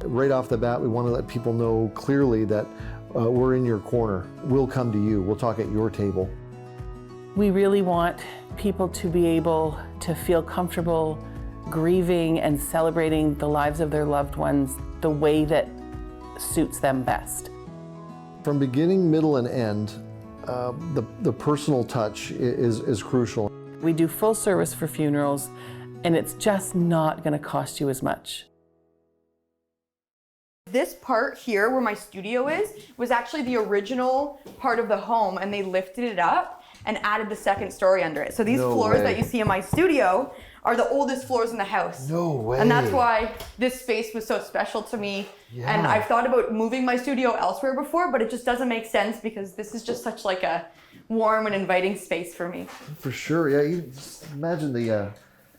Right off the bat, we want to let people know clearly that we're in your corner. We'll come to you. We'll talk at your table. We really want people to be able to feel comfortable grieving and celebrating the lives of their loved ones the way that suits them best. From beginning, middle, and end, the personal touch is crucial. We do full service for funerals, and it's just not going to cost you as much. This part here where my studio is was actually the original part of the home, and they lifted it up and added the second story under it. So these floors that you see in my studio are the oldest floors in the house. No way. And that's why this space was so special to me. Yeah. And I've thought about moving my studio elsewhere before, but it just doesn't make sense because this is just such like a warm and inviting space for me. For sure, yeah. You just imagine the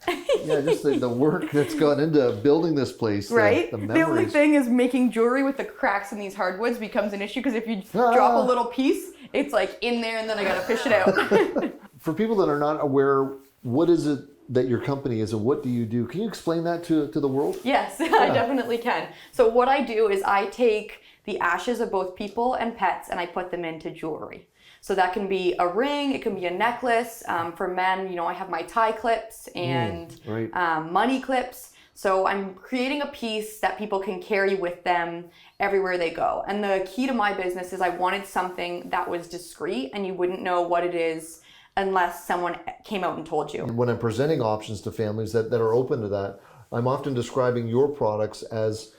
the work that's gone into building this place. Right? The The only thing is making jewelry with the cracks in these hardwoods becomes an issue because if you drop a little piece, it's like in there and then I gotta fish it out. For people that are not aware, what is it that your company is and what do you do? Can you explain that to the world? Yes, I definitely can. So what I do is I take the ashes of both people and pets and I put them into jewelry. So that can be a ring, it can be a necklace. For men, I have my tie clips and money clips. So I'm creating a piece that people can carry with them everywhere they go. And the key to my business is I wanted something that was discreet and you wouldn't know what it is unless someone came out and told you. When I'm presenting options to families that are open to that, I'm often describing your products as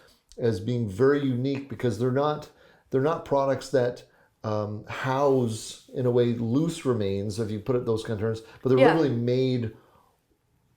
being very unique because they're not products that house in a way loose remains, if you put it those kind of terms, but they're literally made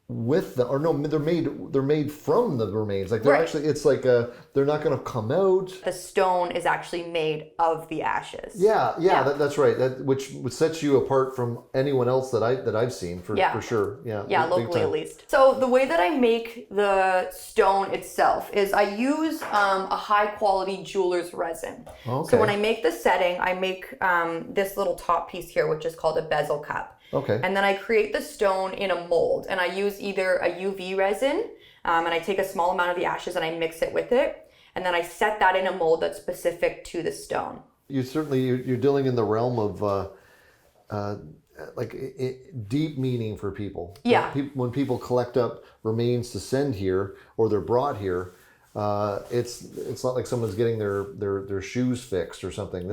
with the, or no, they're made from the remains. Like they're actually, it's like they're not going to come out. The stone is actually made of the ashes. That's right. That which sets you apart from anyone else that I've seen for sure. Yeah, locally at least. So the way that I make the stone itself is I use a high quality jeweler's resin. Okay. So when I make the setting, I make this little top piece here, which is called a bezel cup. Okay. And then I create the stone in a mold, and I use either a UV resin, and I take a small amount of the ashes and I mix it with it, and then I set that in a mold that's specific to the stone. You're dealing in the realm of deep meaning for people. Yeah. When people collect up remains to send here or they're brought here, it's not like someone's getting their shoes fixed or something.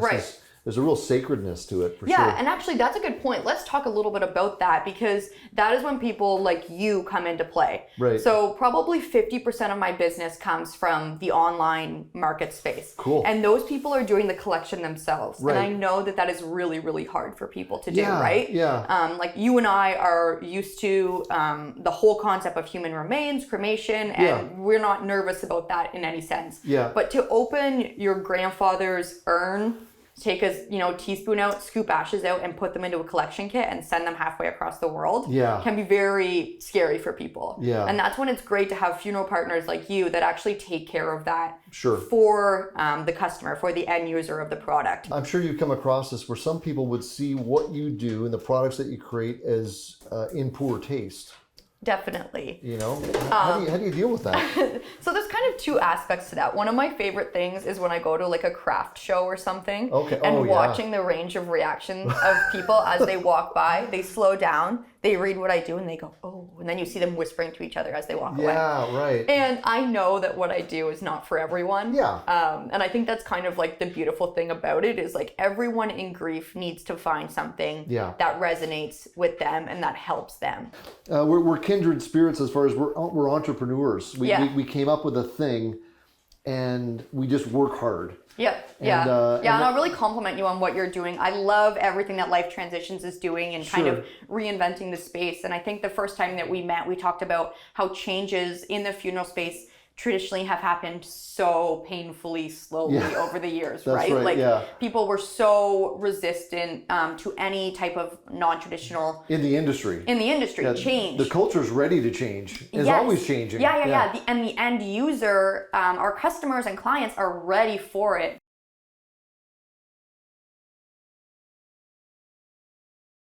There's a real sacredness to it, for sure. Yeah, and actually that's a good point. Let's talk a little bit about that because that is when people like you come into play. Right. So probably 50% of my business comes from the online market space. Cool. And those people are doing the collection themselves. Right. And I know that is really, really hard for people to do, right? Yeah. Like you and I are used to the whole concept of human remains, cremation, and we're not nervous about that in any sense. Yeah. But to open your grandfather's urn, take a teaspoon out, scoop ashes out, and put them into a collection kit and send them halfway across the world can be very scary for people. Yeah. And that's when it's great to have funeral partners like you that actually take care of that for the customer, for the end user of the product. I'm sure you've come across this where some people would see what you do and the products that you create as in poor taste. Definitely. How do you deal with that? So there's kind of two aspects to that. One of my favorite things is when I go to like a craft show or something and watching the range of reactions of people as they walk by. They slow down, they read what I do and they go, oh, and then you see them whispering to each other as they walk away. Yeah, right. And I know that what I do is not for everyone. Yeah. And I think that's kind of like the beautiful thing about it is like everyone in grief needs to find something that resonates with them and that helps them. We're kindred spirits as far as we're entrepreneurs. We came up with a thing and we just work hard. And I'll really compliment you on what you're doing. I love everything that Life Transitions is doing and kind of reinventing the space. And I think the first time that we met, we talked about how changes in the funeral space traditionally have happened so painfully slowly over the years, right? Like people were so resistant to any type of non-traditional in the industry change. The culture's ready to change. It's always changing. And the end user, our customers and clients are ready for it.